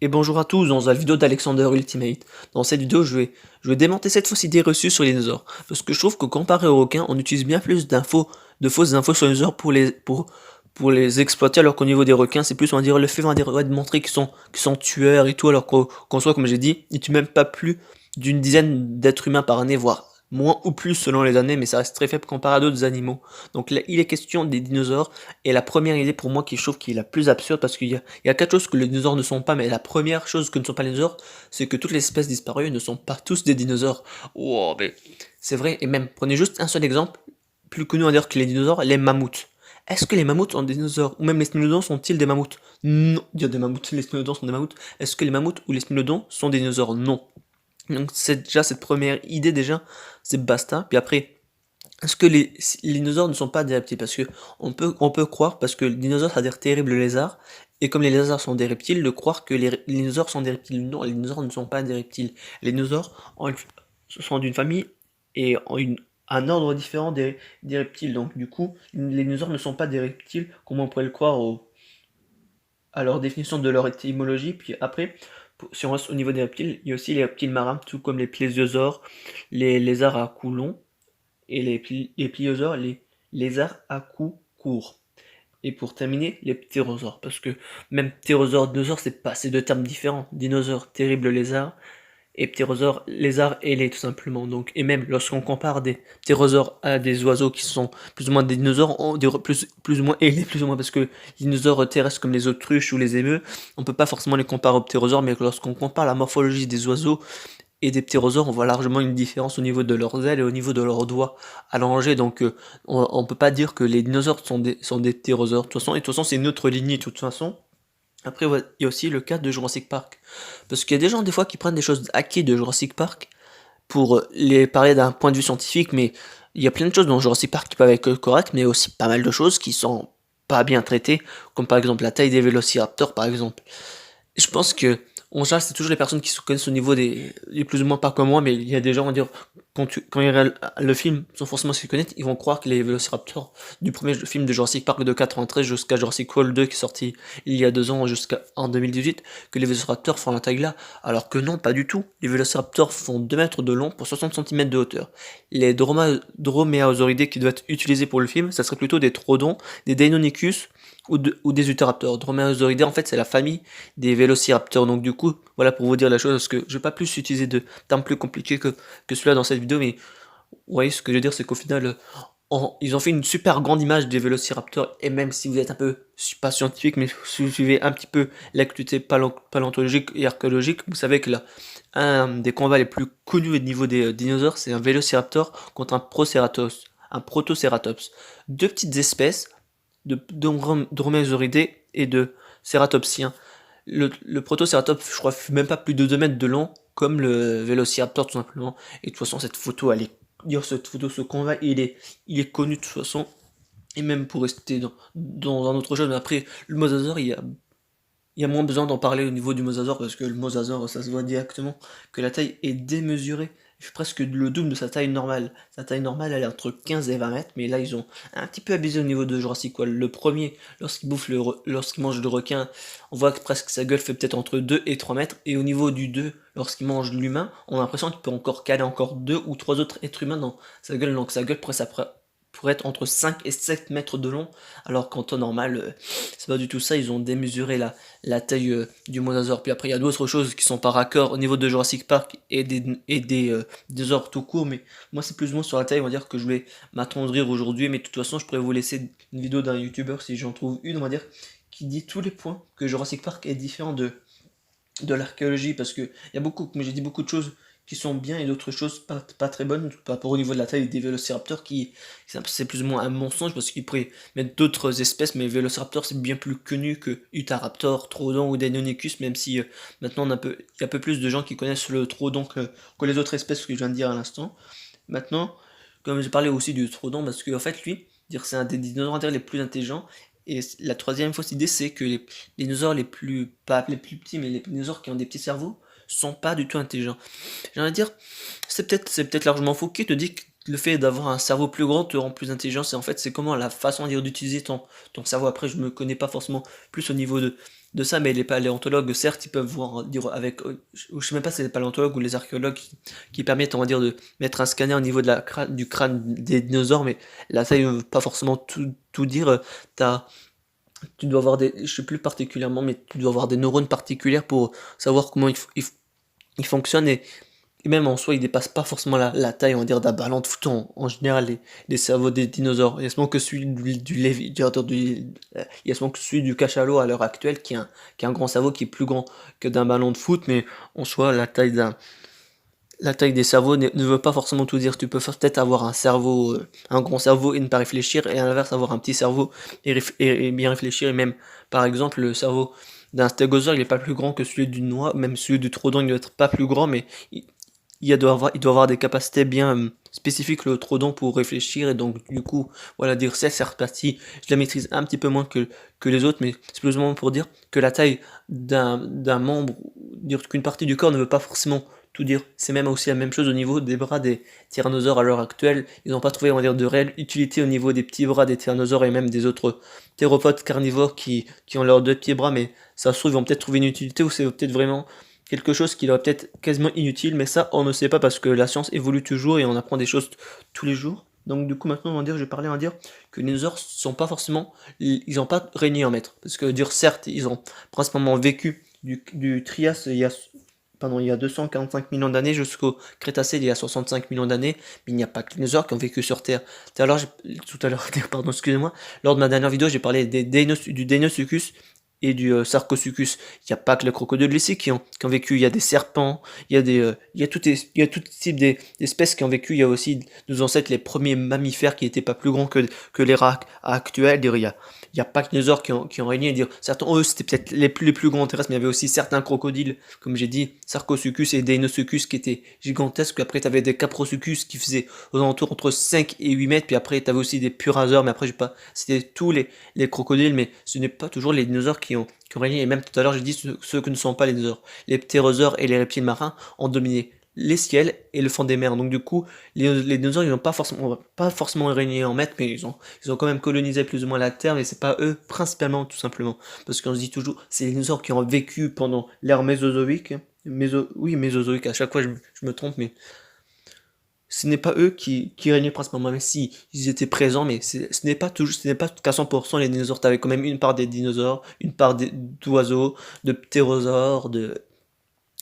Et bonjour à tous dans la vidéo d'Alexander Ultimate. Dans cette vidéo, je vais démonter cette fausse idée reçue sur les dinosaures. Parce que je trouve que comparé aux requins, on utilise bien plus de fausses infos sur les dinosaures pour les exploiter, alors qu'au niveau des requins, c'est plus, on va dire, le fait, on va dire, ouais, de montrer qu'ils sont tueurs et tout, alors qu'en soi, comme j'ai dit, ils tuent même pas plus d'une dizaine d'êtres humains par année, voire moins ou plus selon les années, mais ça reste très faible comparé à d'autres animaux. Donc là, il est question des dinosaures, et la première idée pour moi qui je trouve qui est la plus absurde, parce qu'il y a quatre choses que les dinosaures ne sont pas, mais la première chose que ne sont pas les dinosaures, c'est que toutes les espèces disparues ne sont pas tous des dinosaures. Wow, mais c'est vrai, et même, prenez juste un seul exemple, plus connu à dire que les dinosaures, les mammouths. Est-ce que les mammouths sont des dinosaures? Ou même les smilodons sont-ils des mammouths? Non, dire des mammouths, les smilodons sont des mammouths. Est-ce que les mammouths ou les smilodons sont des dinosaures? Non. Donc c'est déjà cette première idée déjà, c'est basta. Puis après, est-ce que les dinosaures ne sont pas des reptiles? Parce que on peut croire, parce que les dinosaures, ça veut dire terrible lézard, et comme les lézards sont des reptiles, de croire que les dinosaures sont des reptiles. Non, les dinosaures ne sont pas des reptiles. Les dinosaures sont d'une famille et ont un ordre différent des reptiles. Donc du coup, les dinosaures ne sont pas des reptiles, comme on pourrait le croire à leur définition de leur étymologie. Puis après, si on reste au niveau des reptiles, il y a aussi les reptiles marins, tout comme les plésiosaures, les lézards à cou long, et les pliosaures, les lézards à cou court. Et pour terminer, les ptérosaures, parce que même ptérosaure, dinosaure, c'est deux termes différents. Dinosaure, terrible lézard, et ptérosaure, lézard ailé tout simplement. Donc, et même lorsqu'on compare des ptérosaures à des oiseaux qui sont plus ou moins des dinosaures, on dirait plus ou moins ailés, plus ou moins, parce que les dinosaures terrestres comme les autruches ou les émeus, on peut pas forcément les comparer aux ptérosaures, mais lorsqu'on compare la morphologie des oiseaux et des ptérosaures, on voit largement une différence au niveau de leurs ailes et au niveau de leurs doigts allongés. Donc on peut pas dire que les dinosaures sont des ptérosaures. De toute façon c'est une autre lignée de toute façon. Après, ouais, il y a aussi le cas de Jurassic Park. Parce qu'il y a des gens des fois qui prennent des choses acquises de Jurassic Park pour les parler d'un point de vue scientifique, mais il y a plein de choses dans Jurassic Park qui peuvent être correctes, mais aussi pas mal de choses qui sont pas bien traitées, comme par exemple la taille des vélociraptors par exemple. Je pense que, en général, c'est toujours les personnes qui se connaissent au niveau des plus ou moins pas comme moi, mais il y a des gens, on va dire, quand ils regardent le film, sans forcément se connaître, ils vont croire que les Vélociraptors du premier film de Jurassic Park de 93 jusqu'à Jurassic World 2 qui est sorti il y a 2 ans jusqu'à en 2018, que les Vélociraptors font la taille là, alors que non, pas du tout. Les Vélociraptors font 2 mètres de long pour 60 cm de hauteur. Les Dromaeosauridés qui doivent être utilisés pour le film, ça serait plutôt des Trodons, des Deinonychus ou des Utahraptors. Dromaeosauridés, en fait, c'est la famille des vélociraptors. Donc du coup, voilà pour vous dire la chose, parce que je vais pas plus utiliser de termes plus compliqués que celui-là dans cette vidéo, mais vous voyez ce que je veux dire, c'est qu'au final, ils ont fait une super grande image des vélociraptors, et même si vous êtes un peu, pas scientifique, mais si vous suivez un petit peu l'actualité paléontologique et archéologique, vous savez que là, un des combats les plus connus au niveau des dinosaures, c'est un vélociraptor contre un protocératops. Deux petites espèces de dromaeosauridés et de cératopsiens. Le Protoceratops, je crois, fait même pas plus de 2 mètres de long, comme le Vélociraptor tout simplement. Et de toute façon, cette photo, elle est. Dire cette photo, ce convoi, il est connu de toute façon. Et même pour rester dans un autre jeu, mais après, le mosasaure, il y a moins besoin d'en parler au niveau du mosasaure, parce que le mosasaure, ça se voit directement que la taille est démesurée. Il fait presque le double de sa taille normale. Sa taille normale, elle est entre 15 et 20 mètres, mais là, ils ont un petit peu abusé au niveau de Jurassic World. Le premier, lorsqu'il mange le requin, on voit que presque sa gueule fait peut-être entre 2 et 3 mètres, et au niveau du 2, lorsqu'il mange l'humain, on a l'impression qu'il peut encore caler encore 2 ou 3 autres êtres humains dans sa gueule, donc sa gueule pourrait être entre 5 et 7 mètres de long, alors qu'en temps normal, c'est pas du tout ça, ils ont démesuré la taille du mosasaure. Puis après, il y a d'autres choses qui sont par accord au niveau de Jurassic Park et des dinosaures tout court, mais moi, c'est plus ou moins sur la taille, on va dire, que je voulais m'attendrir aujourd'hui, mais de toute façon, je pourrais vous laisser une vidéo d'un youtubeur, si j'en trouve une, on va dire, qui dit tous les points que Jurassic Park est différent de l'archéologie, parce que il y a beaucoup, comme j'ai dit, beaucoup de choses qui sont bien et d'autres choses pas très bonnes par rapport au niveau de la taille des vélociraptors c'est plus ou moins un mensonge parce qu'ils pourraient mettre d'autres espèces, mais vélociraptor c'est bien plus connu que Utahraptor, Trodon ou Deinonychus, même si maintenant il y a un peu plus de gens qui connaissent le Trodon que les autres espèces que je viens de dire à l'instant. Maintenant, comme j'ai parlé aussi du Trodon, parce qu'en fait lui, dire c'est un des dinosaures les plus intelligents, et la troisième fausse idée, c'est que les dinosaures les plus, pas les plus petits, mais les dinosaures qui ont des petits cerveaux, sont pas du tout intelligents. J'ai envie de dire, c'est peut-être largement faux. Qui te dit que le fait d'avoir un cerveau plus grand te rend plus intelligent? C'est en fait, c'est comment la façon d'utiliser ton cerveau. Après, je me connais pas forcément plus au niveau de ça, mais les paléontologues, certes, ils peuvent voir, dire avec, je sais même pas si c'est les paléontologues ou les archéologues qui permettent, on va dire, de mettre un scanner au niveau de du crâne des dinosaures, mais la taille ne veut pas forcément tout dire. T'as, tu dois avoir des, je sais plus particulièrement, mais tu dois avoir des neurones particulières pour savoir comment il fonctionne et même en soi, il dépasse pas forcément la taille, on va dire, d'un ballon de foot en général, les cerveaux des dinosaures. Il y a seulement que celui il y a seulement que celui du cachalot à l'heure actuelle qui a un grand cerveau qui est plus grand que d'un ballon de foot, mais en soi, la taille des cerveaux ne veut pas forcément tout dire. Tu peux peut-être avoir un cerveau, un grand cerveau et ne pas réfléchir, et à l'inverse, avoir un petit cerveau et bien réfléchir, et même, par exemple, le cerveau d'un stégosaure, il est pas plus grand que celui d'une noix, même celui du troodon, il doit être pas plus grand, mais il doit avoir des capacités bien spécifiques le trodon pour réfléchir et donc du coup voilà dire cette partie je la maîtrise un petit peu moins que les autres mais c'est plus ou moins pour dire que la taille d'un membre dire qu'une partie du corps ne veut pas forcément tout dire. C'est même aussi la même chose au niveau des bras des tyrannosaures à l'heure actuelle. Ils n'ont pas trouvé on va dire de réelle utilité au niveau des petits bras des tyrannosaures et même des autres théropodes carnivores qui ont leurs deux petits bras mais ça se trouve ils vont peut-être trouver une utilité ou c'est peut-être vraiment quelque chose qui leur est peut-être quasiment inutile, mais ça, on ne sait pas parce que la science évolue toujours et on apprend des choses tous les jours. Donc du coup maintenant je vais parler, on va dire que les dinosaures sont pas forcément, ils n'ont pas régné en maître. Parce que dire certes, ils ont principalement vécu du Trias il y a 245 millions d'années jusqu'au Crétacé il y a 65 millions d'années, mais il n'y a pas que les dinosaures qui ont vécu sur Terre. Tout à l'heure, pardon, excusez-moi, lors de ma dernière vidéo, j'ai parlé du Deinosuchus et du Sarcosuchus. Il n'y a pas que les crocodiles ici qui ont vécu, il y a des serpents, il y a tout type d'espèces qui ont vécu, il y a aussi nos ancêtres, les premiers mammifères qui n'étaient pas plus grands que les rats actuels. Il y a pas que les dinosaures qui ont régné. Dire, certains, eux, c'était peut-être les plus grands terrestres, mais il y avait aussi certains crocodiles, comme j'ai dit, Sarcosuchus et Deinosuchus qui étaient gigantesques. Puis après, tu avais des Caprosuchus qui faisaient aux alentours entre 5 et 8 mètres. Puis après, tu avais aussi des Puraseurs, mais après, j'ai pas, c'était tous les crocodiles, mais ce n'est pas toujours les dinosaures qui ont régné. Et même tout à l'heure, j'ai dit ceux que ne sont pas les dinosaures. Les ptérosaures et les reptiles marins ont dominé les ciels et le fond des mers. Donc du coup, les dinosaures, ils n'ont pas forcément régné en maître, mais ils ont quand même colonisé plus ou moins la Terre, mais c'est pas eux principalement, tout simplement. Parce qu'on se dit toujours, c'est les dinosaures qui ont vécu pendant l'ère mésozoïque. Oui, mésozoïque, à chaque fois je me trompe, mais ce n'est pas eux qui régnaient principalement, même si ils étaient présents, mais ce n'est pas toujours, ce n'est pas qu'à 100% les dinosaures. T'avais quand même une part des dinosaures, une part d'oiseaux, de ptérosaures,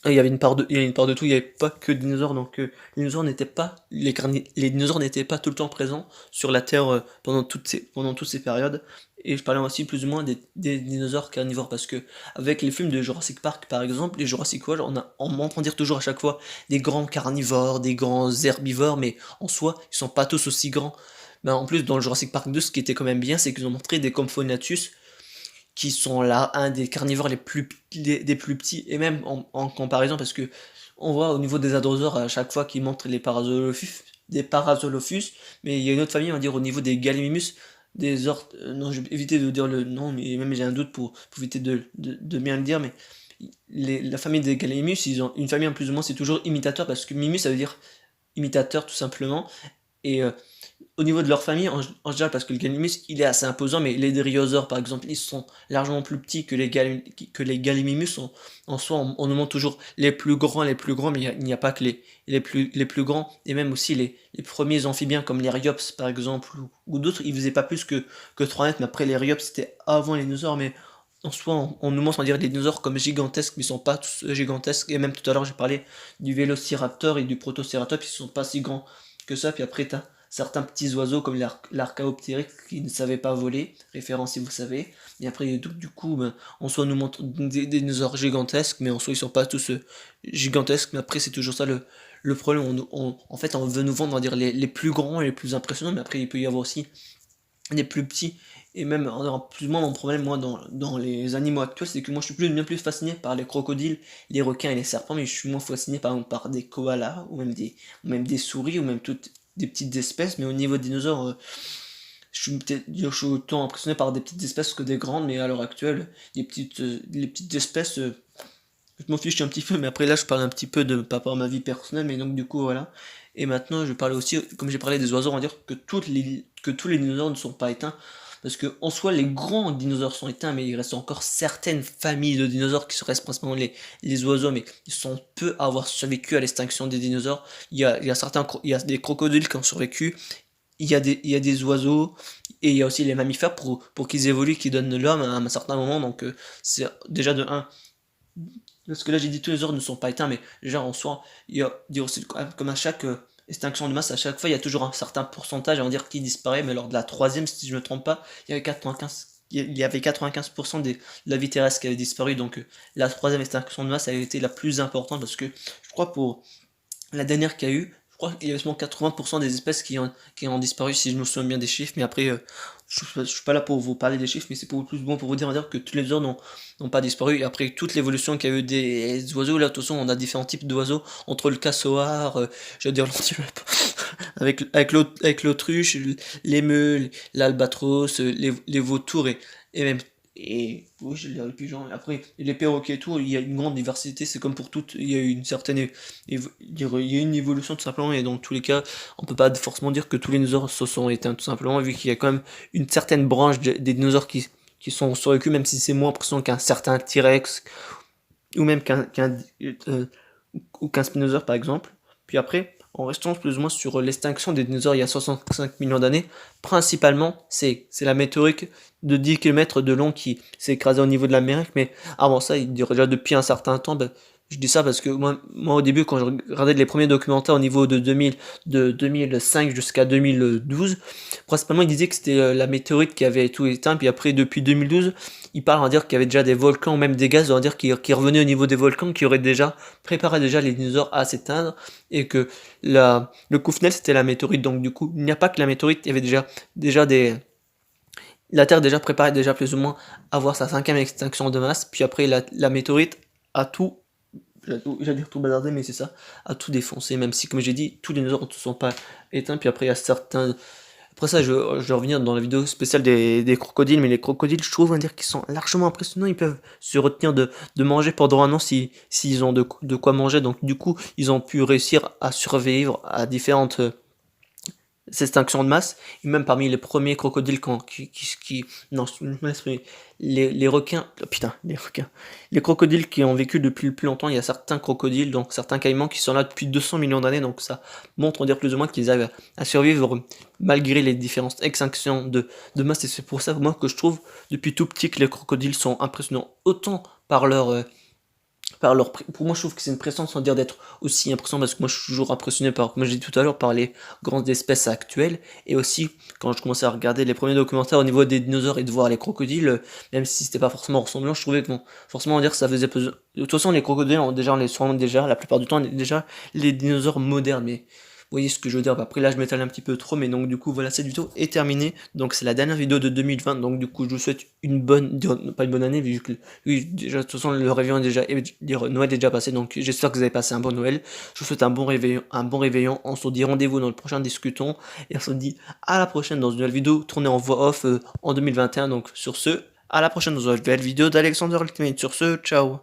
il y avait une part de tout, il n'y avait pas que des dinosaures, donc les dinosaures n'étaient pas, les dinosaures n'étaient pas tout le temps présents sur la Terre pendant toutes ces périodes. Et je parlais aussi plus ou moins des dinosaures carnivores, parce que avec les films de Jurassic Park, par exemple, les Jurassic World, on m'entend dire toujours à chaque fois des grands carnivores, des grands herbivores, mais en soi, ils sont pas tous aussi grands. Ben, en plus, dans le Jurassic Park 2, ce qui était quand même bien, c'est qu'ils ont montré des Compsognathus, qui sont là un des carnivores des plus petits, et même en comparaison, parce que on voit au niveau des hadrosaures à chaque fois qu'ils montrent des Parasaurolophus, mais il y a une autre famille, on va dire au niveau des Gallimimus, non, je vais éviter de dire le nom, mais même j'ai un doute pour éviter de bien le dire, mais la famille des Gallimimus, ils ont une famille en plus ou moins, c'est toujours imitateur, parce que mimus ça veut dire imitateur tout simplement, et au niveau de leur famille, en général, parce que le Gallimimus, il est assez imposant, mais les Dryosaures, par exemple, ils sont largement plus petits que les Gallimimus. En soi, on nous montre toujours les plus grands, mais il n'y a pas que les plus grands, et même aussi les premiers amphibiens, comme les Ryops, par exemple, ou d'autres, ils faisaient pas plus que 3 mètres, mais après, les Ryops, c'était avant les dinosaures, mais en soi, on nous montre, on dirait, les dinosaures comme gigantesques, mais ils sont pas tous gigantesques, et même tout à l'heure, j'ai parlé du Vélociraptor et du Protocératops, ils sont pas si grands que ça, puis après, t'as certains petits oiseaux comme l'Archaeoptéryx qui ne savaient pas voler, référence si vous savez. Et après, du coup, ben, en soi, on nous montre des dinosaures gigantesques, mais en soi, ils sont pas tous gigantesques. Mais après, c'est toujours ça le problème. En fait, on veut nous vendre, on va dire, les plus grands et les plus impressionnants, mais après, il peut y avoir aussi des plus petits. Et même, plus ou moins, mon problème, moi, dans les animaux actuels, c'est que moi, je suis bien plus fasciné par les crocodiles, les requins et les serpents, mais je suis moins fasciné, par exemple, par des koalas, ou même des souris, ou même toutes des petites espèces, mais au niveau des dinosaures, je suis autant impressionné par des petites espèces que des grandes, mais à l'heure actuelle, les petites espèces, je m'en fiche un petit peu, mais après là, je parle un petit peu de par rapport à ma vie personnelle, mais donc du coup, voilà. Et maintenant, je parlais aussi, comme j'ai parlé des oiseaux, on va dire que tous les dinosaures ne sont pas éteints, parce que en soi les grands dinosaures sont éteints, mais il reste encore certaines familles de dinosaures qui se restent principalement les oiseaux, mais ils sont peu à avoir survécu à l'extinction des dinosaures. Il y a des crocodiles qui ont survécu, il y a des oiseaux, et il y a aussi les mammifères pour qu'ils évoluent, qui donnent l'homme à un certain moment, donc c'est déjà de un. Parce que là j'ai dit tous les ordres ne sont pas éteints, mais genre en soi, il y a aussi, comme à chaque extinction de masse, à chaque fois il y a toujours un certain pourcentage, on va dire, qui disparaît, mais lors de la troisième, si je ne me trompe pas, il y avait 95% de la vie terrestre qui avait disparu, donc la troisième extinction de masse a été la plus importante, parce que je crois pour la dernière qu'il y a eu, je crois qu'il y avait seulement 80% des espèces qui ont disparu, si je me souviens bien des chiffres, mais après, je suis pas là pour vous parler des chiffres, mais c'est pour plus bon pour vous dire, on va dire que tous les oiseaux n'ont pas disparu, et après toute l'évolution qu'il y a eu des oiseaux, là, de toute façon, on a différents types d'oiseaux, entre le cassoir, je veux dire l'antilope, avec l'autruche, les meules, l'albatros, les vautours, et même oui, je veux dire les pigeons. Après, les perroquets et tout, il y a une grande diversité. C'est comme pour toutes, il y a une certaine, il y a une évolution tout simplement. Et dans tous les cas, on peut pas forcément dire que tous les dinosaures se sont éteints tout simplement, vu qu'il y a quand même une certaine branche des dinosaures qui sont survécus, même si c'est moins impressionnant qu'un certain T-Rex ou même euh, qu'un spinosaure par exemple. Puis après, en restant plus ou moins sur l'extinction des dinosaures il y a 65 millions d'années, principalement c'est la météorite de 10 km de long qui s'est écrasée au niveau de l'Amérique, mais avant ça, il dirait déjà depuis un certain temps, ben, je dis ça parce que moi au début, quand je regardais les premiers documentaires au niveau de 2000, de 2005 jusqu'à 2012, principalement ils disaient que c'était la météorite qui avait tout éteint, puis après depuis 2012, ils parlent, on va dire qu'il y avait déjà des volcans ou même des gaz, on va dire qui revenaient au niveau des volcans, qui auraient déjà préparé déjà les dinosaures à s'éteindre, et que le coup final c'était la météorite, donc du coup il n'y a pas que la météorite, il y avait déjà la Terre déjà préparait déjà plus ou moins à avoir sa cinquième extinction de masse, puis après la météorite a tout, j'allais dire tout bazardé, mais c'est ça, a tout défoncé, même si comme j'ai dit, tous les dinosaures ne sont pas éteints, puis après il y a certains. Après ça, je vais revenir dans la vidéo spéciale des crocodiles, mais les crocodiles, je trouve, on va dire qu'ils sont largement impressionnants. Ils peuvent se retenir de manger pendant un an s'ils ont de quoi manger. Donc du coup, ils ont pu réussir à survivre à différentes extinctions de masse. Et même parmi les premiers crocodiles non, je me laisse exprimer. Les requins, oh, putain, les requins. Les crocodiles qui ont vécu depuis le plus longtemps, il y a certains crocodiles, donc certains caïmans qui sont là depuis 200 millions d'années, donc ça montre, on va dire plus ou moins qu'ils arrivent à survivre malgré les différentes extinctions de masse, et c'est pour ça moi que je trouve depuis tout petit que les crocodiles sont impressionnants, autant pour moi je trouve que c'est une pression sans dire d'être aussi impressionnant, parce que moi je suis toujours impressionné par, comme j'ai dit tout à l'heure, par les grandes espèces actuelles, et aussi quand je commençais à regarder les premiers documentaires au niveau des dinosaures et de voir les crocodiles, même si c'était pas forcément ressemblant, je trouvais que bon, forcément on va dire que ça faisait de toute façon les crocodiles on les soigne déjà, la plupart du temps on est déjà les dinosaures modernes, mais vous voyez ce que je veux dire. Après là je m'étale un petit peu trop, mais donc du coup voilà, cette vidéo est terminée, donc c'est la dernière vidéo de 2020, donc du coup je vous souhaite une bonne, pas une bonne année, vu que oui, déjà de toute façon le réveillon est déjà, Noël est déjà passé, donc j'espère que vous avez passé un bon Noël. Je vous souhaite un bon réveillon, on se dit rendez-vous dans le prochain discutons, et on se dit à la prochaine dans une nouvelle vidéo tournée en voix off en 2021, donc sur ce, à la prochaine dans une nouvelle vidéo d'Alexander Ultimate. Sur ce, ciao.